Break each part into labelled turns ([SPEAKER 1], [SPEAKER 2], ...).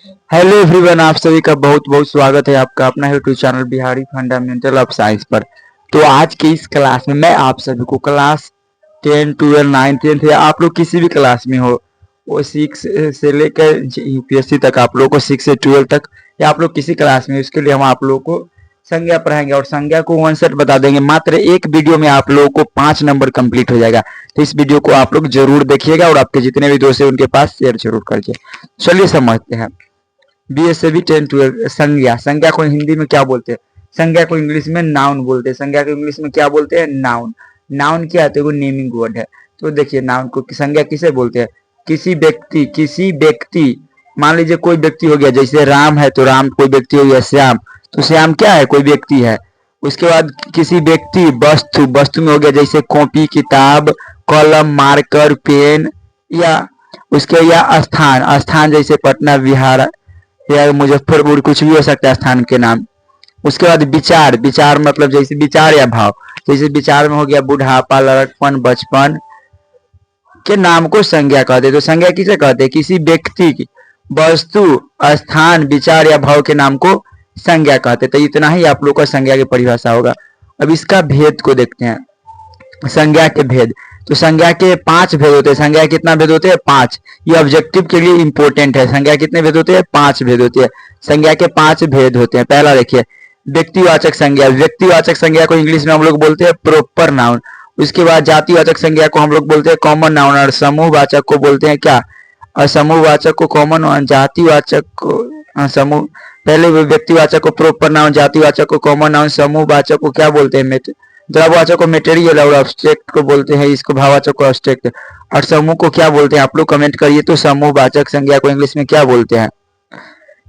[SPEAKER 1] Hello everyone, आप सभी का बहुत बहुत स्वागत है आपका अपना YouTube channel Bihari fundamental of science पर। तो आज के इस क्लास में मैं आप सभी को क्लास 10, 12, 9, 10 या आप लोग किसी भी क्लास में हो, वो 6 से लेकर यूपीएससी तक, आप लोग को 6 से 12 तक या आप लोग किसी क्लास में, उसके लिए हम आप लोग को संज्ञा पढ़ाएंगे और संज्ञा को वन सेट बता देंगे। मात्र एक वीडियो में आप लोगों को 5 नंबर कंप्लीट हो जाएगा। तो इस वीडियो को आप लोग जरूर देखिएगा और आपके जितने भी दोस्त हैं उनके पास शेयर जरूर करिए। चलिए समझते हैं। BSAB 10, 12 संज्ञा। संज्ञा को हिंदी में क्या बोलते हैं? संज्ञा को इंग्लिश में नाउन बोलते हैं। संज्ञा को इंग्लिश में क्या बोलते हैं? नाउन। नाउन क्या है? तो वो नेमिंग वर्ड है। तो देखिए, नाउन को संज्ञा किसे बोलते हैं? किसी व्यक्ति मान लीजिए कोई व्यक्ति हो गया, जैसे राम है तो राम कोई व्यक्ति हो गया। श्याम, तो श्याम क्या है? कोई व्यक्ति है। उसके बाद किसी व्यक्ति, वस्तु, वस्तु में हो गया जैसे कॉपी, किताब, कलम, मार्कर, पेन, या उसके या स्थान, स्थान जैसे पटना, बिहार या मुजफ्फरपुर, कुछ भी हो सकता है स्थान के नाम। उसके बाद विचार, विचार मतलब जैसे विचार या भाव, जैसे विचार में हो गया बुढ़ापा, लड़कपन, बचपन के नाम को संज्ञा कहते हैं। तो संज्ञा किसे कहते हैं? किसी व्यक्ति की, वस्तु, स्थान, विचार या भाव के नाम को संज्ञा कहते हैं। तो इतना ही आप लोग का संज्ञा की परिभाषा होगा। अब इसका भेद को देखते हैं, संज्ञा के भेद। तो संज्ञा के 5 भेद होते हैं। संज्ञा के कितना भेद होते हैं? 5। ये ऑब्जेक्टिव के लिए इंपॉर्टेंट है। संज्ञा कितने भेद होते हैं? 5 भेद होती है। संज्ञा के 5 भेद होते हैं। पहला देखिए, व्यक्तिवाचक संज्ञा। व्यक्तिवाचक संज्ञा को इंग्लिश में हम लोग बोलते हैं प्रॉपर नाउन। उसके बाद जातिवाचक संज्ञा को हम लोग बोलते हैं कॉमन नाउन, और समूहवाचक को बोलते हैं क्या? और समूहवाचक को कॉमन, जातिवाचक को समूह। पहले व्यक्तिवाचक को प्रॉपर नाउन, जातिवाचक को कॉमन नाउन, समूहवाचक को क्या बोलते हैं? द्रववाचक को मटेरियल और ऑब्जेक्ट को बोलते हैं, इसको भाववाचक को ऑब्जेक्ट। और समूह को क्या बोलते हैं? आप लोग कमेंट करिए। तो समूहवाचक संज्ञा को इंग्लिश में क्या बोलते हैं?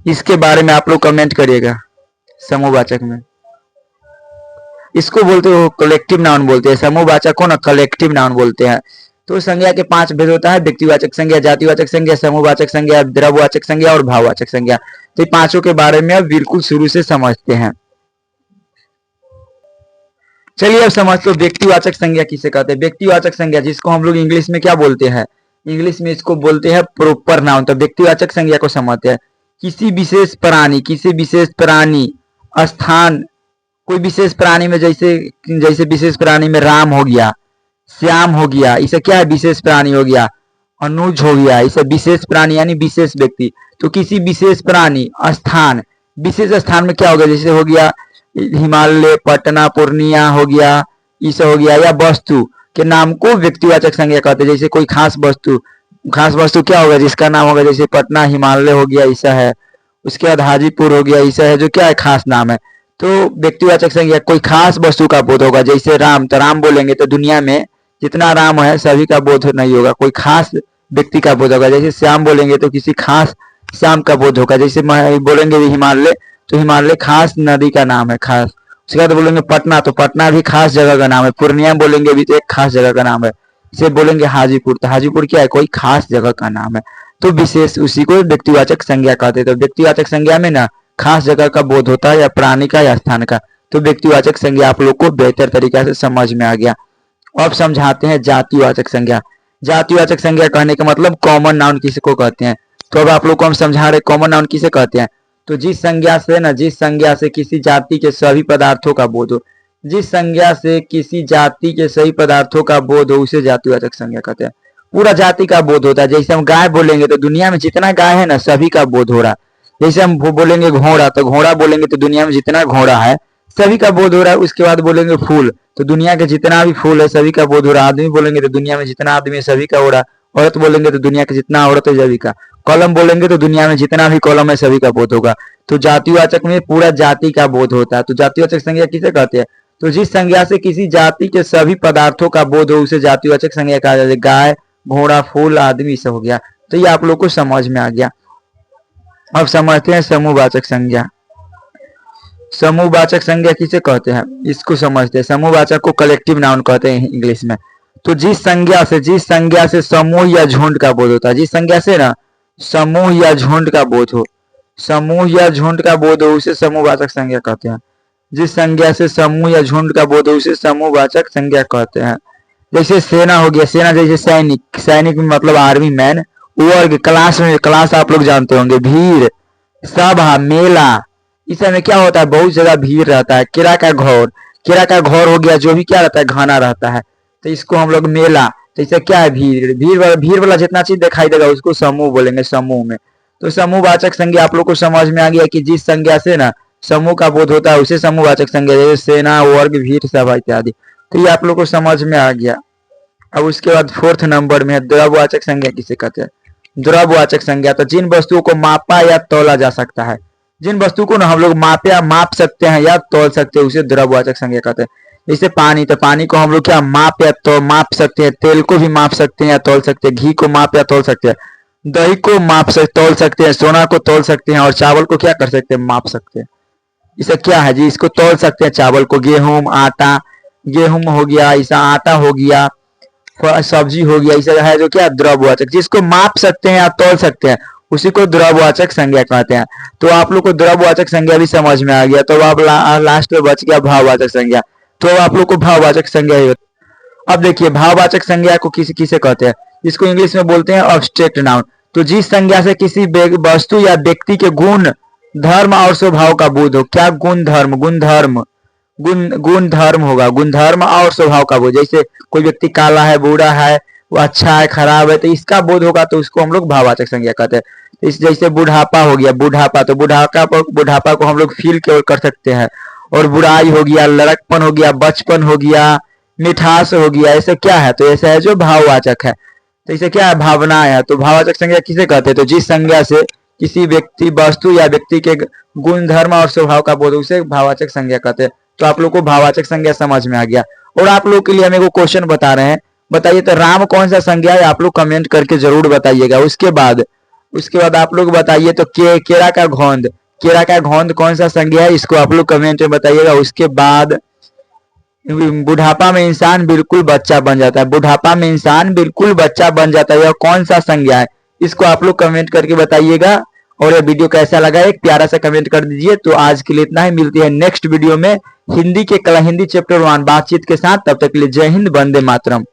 [SPEAKER 1] इसके बारे में आप लोग कमेंट करिएगा। समूहवाचक में इसको बोलते हो कलेक्टिव नाउन बोलते हैं। समूहवाचक को ना कलेक्टिव नाउन बोलते हैं। तो संज्ञा के 5 भेद होता है: व्यक्तिवाचक संज्ञा, जातिवाचक संज्ञा, समूहवाचक संज्ञा, द्रववाचक संज्ञा और भाववाचक संज्ञा। तो ये पांचों के बारे में अब बिल्कुल शुरू से समझते हैं। चलिए अब समझते हो व्यक्तिवाचक संज्ञा किसे कहते हैं। व्यक्तिवाचक संज्ञा जिसको हम लोग इंग्लिश में क्या बोलते हैं? इंग्लिश में इसको बोलते हैं प्रॉपर नाउन। तो व्यक्तिवाचक संज्ञा को समझते हैं। किसी विशेष प्राणी, किसी विशेष प्राणी, स्थान, कोई विशेष प्राणी में, जैसे जैसे विशेष प्राणी में राम हो गया, श्याम हो गया, इसे क्या है? विशेष प्राणी हो गया। अनुज हो गया, इसे विशेष प्राणी यानी विशेष व्यक्ति। तो किसी विशेष प्राणी, स्थान, विशेष स्थान में क्या हो गया? जैसे हो गया हिमालय, पटना, पूर्णिया हो गया, इसे हो गया। या वस्तु के नाम को व्यक्तिवाचक संज्ञा कहते हैं। जैसे कोई खास वस्तु, खास वस्तु क्या होगा? जिसका नाम होगा, जैसे पटना, हिमालय हो गया, ईसा है। उसके बाद हाजीपुर हो गया, ईसा है, जो क्या है? खास नाम है। तो व्यक्तिवाचक संज्ञा कोई खास वस्तु का बोध होगा। जैसे राम, तो राम बोलेंगे तो दुनिया में जितना राम है सभी का बोध नहीं होगा, कोई खास व्यक्ति का बोध होगा। जैसे श्याम बोलेंगे तो किसी खास श्याम का बोध होगा। जैसे बोलेंगे हिमालय, तो हिमालय खास नदी का नाम है, खास। उसके बाद बोलेंगे पटना, तो पटना भी खास जगह का नाम है। पूर्णिया बोलेंगे भी तो एक खास जगह का नाम है। इसे बोलेंगे हाजीपुर, तो हाजीपुर क्या है? कोई खास जगह का नाम है। तो विशेष उसी को व्यक्तिवाचक संज्ञा कहते हैं। तो व्यक्तिवाचक संज्ञा में ना खास जगह का बोध होता है, या प्राणी का, या स्थान का। तो व्यक्तिवाचक संज्ञा आप लोग को बेहतर तरीका से समझ में आ गया। अब समझाते हैं जातिवाचक संज्ञा। जातिवाचक संज्ञा कहने का मतलब कॉमन नाउन किसको कहते हैं। तो अब आप लोग को हम समझा रहे कॉमन नाउन किसे कहते हैं। तो जिस संज्ञा से किसी जाति के सभी पदार्थों का बोध हो, जिस संज्ञा से किसी जाति के सभी पदार्थों का बोध हो, उसे जातिवाचक संज्ञा कहते हैं। पूरा जाति का बोध होता है। जैसे हम गाय बोलेंगे तो दुनिया में जितना गाय है ना सभी का बोध हो रहा है। जैसे हम बोलेंगे घोड़ा, तो घोड़ा बोलेंगे तो दुनिया में जितना घोड़ा है सभी का बोध हो रहा है। उसके बाद बोलेंगे फूल, तो दुनिया के जितना भी फूल है सभी का बोध हो रहा है। आदमी बोलेंगे तो दुनिया में जितना आदमी है सभी का हो रहा है। औरत बोलेंगे तो दुनिया के जितना औरत है सभी का। कलम बोलेंगे तो दुनिया में जितना भी कलम है सभी का बोध होगा। तो जातिवाचक में पूरा जाति का बोध होता है। तो जातिवाचक संज्ञा किसे कहते हैं? तो जिस संज्ञा से किसी जाति के सभी पदार्थों का बोध हो उसे जातिवाचक संज्ञा कहा जाता है। गाय, घोड़ा, फूल, आदमी से हो गया। तो ये आप लोग को समझ में आ गया। अब समझते हैं समूहवाचक संज्ञा। समूहवाचक संज्ञा किसे कहते हैं इसको समझते हैं। समूहवाचक को कलेक्टिव नाउन कहते हैं इंग्लिश में। तो जिस संज्ञा से समूह या झुंड का बोध होता है, जिस संज्ञा से ना समूह या झुंड का बोध हो, समूह या झुंड का बोध हो उसे समूहवाचक संज्ञा कहते हैं। जिस संज्ञा से समूह या झुंड का बोध हो उसे समूहवाचक संज्ञा कहते हैं। जैसे सेना हो गया, सेना जैसे सैनिक, सैनिक मतलब आर्मी मैन। वर्ग, क्लास में, क्लास आप लोग जानते होंगे, भीड़, सभा, मेला, इस समय क्या होता है, बहुत ज्यादा भीड़ रहता है। केरा का घौर, केरा का घौर हो गया जो भी क्या रहता है, घना रहता है, तो इसको हम लोग मेला। तो इससे क्या है, भीड़, भीड़ वाला जितना चीज दिखाई देगा उसको समूह बोलेंगे, समूह में। तो समूहवाचक संज्ञा आप लोग को समझ में आ गया कि जिस संज्ञा से ना समूह का बोध होता है उसे समूहवाचक संज्ञा, जैसे सेना, वर्ग, भीड़, सभा इत्यादि। तो ये आप लोग को समझ में आ गया। अब उसके बाद फोर्थ नंबर में है द्रव्यवाचक संज्ञा किसे कहते हैं। द्रव्यवाचक संज्ञा, तो जिन वस्तुओं को मापा या तौला जा सकता है, जिन वस्तु को ना हम लोग माप सकते हैं या तौल सकते हैं उसे द्रव्यवाचक संज्ञा कहते हैं। जैसे पानी, तो पानी को हम लोग क्या माप या तो माप सकते हैं, तेल को भी माप सकते हैं या तौल सकते हैं, घी को माप या तौल सकते हैं, दही को तौल सकते हैं, सोना को तौल सकते हैं, और चावल को क्या कर सकते हैं, माप सकते हैं। इसे क्या है जी, इसको तौल सकते हैं, चावल को, गेहूं, आटा, गेहूं हो गया, ऐसा आटा हो गया, सब्जी हो गया, इसे है जो क्या, द्रव्यवाचक, जिसको माप सकते हैं या तौल सकते हैं उसी को द्रव्यवाचक संज्ञा कहते हैं। तो आप लोग को द्रव्यवाचक संज्ञा भी समझ में आ गया। तो अब लास्ट में बच गया भाववाचक संज्ञा। तो आप लोग को भाववाचक संज्ञा ही। अब देखिए भाववाचक संज्ञा को किसे किसे कहते हैं, इसको इंग्लिश में बोलते हैं अब्स्ट्रैक्ट नाउन। तो जिस संज्ञा से किसी वस्तु या व्यक्ति के गुण, धर्म और स्वभाव का बोध हो। क्या गुण धर्म, गुण धर्म होगा, गुण धर्म और स्वभाव का बोध। जैसे कोई व्यक्ति काला है, बूढ़ा है, वो अच्छा है, खराब है, तो इसका बोध होगा तो उसको हम लोग भाववाचक संज्ञा कहते हैं। इस जैसे बुढ़ापा हो गया, बुढ़ापा, तो बुढ़ापा को हम लोग फील कर सकते हैं। और बुराई हो गया, लड़कपन हो गया, बचपन हो गया, मिठास हो गया, ऐसे क्या है, तो ऐसा है जो भाववाचक है। तो इसे क्या है, भावनाएं है। तो भाववाचक संज्ञा किसे कहते हैं, तो जिस संज्ञा से किसी व्यक्ति, वस्तु या व्यक्ति के गुण, धर्म और स्वभाव का बोध, उसे भाववाचक संज्ञा कहते हैं। तो आप लोग को भाववाचक संज्ञा समझ में आ गया। और आप लोग के लिए हम एक क्वेश्चन बता रहे हैं, बताइए तो राम कौन सा संज्ञा है, आप लोग कमेंट करके जरूर बताइएगा। उसके बाद आप लोग बताइए तो केरा का घोंद, केरा का घोंद कौन सा संज्ञा है, इसको आप लोग कमेंट में बताइएगा। उसके बाद बुढ़ापा में इंसान बिल्कुल बच्चा बन जाता है, बुढ़ापा में इंसान बिल्कुल बच्चा बन जाता है, यह कौन सा संज्ञा है, इसको आप लोग कमेंट करके बताइएगा। और ये वीडियो कैसा लगा एक प्यारा सा कमेंट कर दीजिए। तो आज के लिए इतना ही, मिलती है नेक्स्ट वीडियो में हिंदी चैप्टर 1 बातचीत के साथ। तब तक के लिए जय हिंद, वंदे मातरम।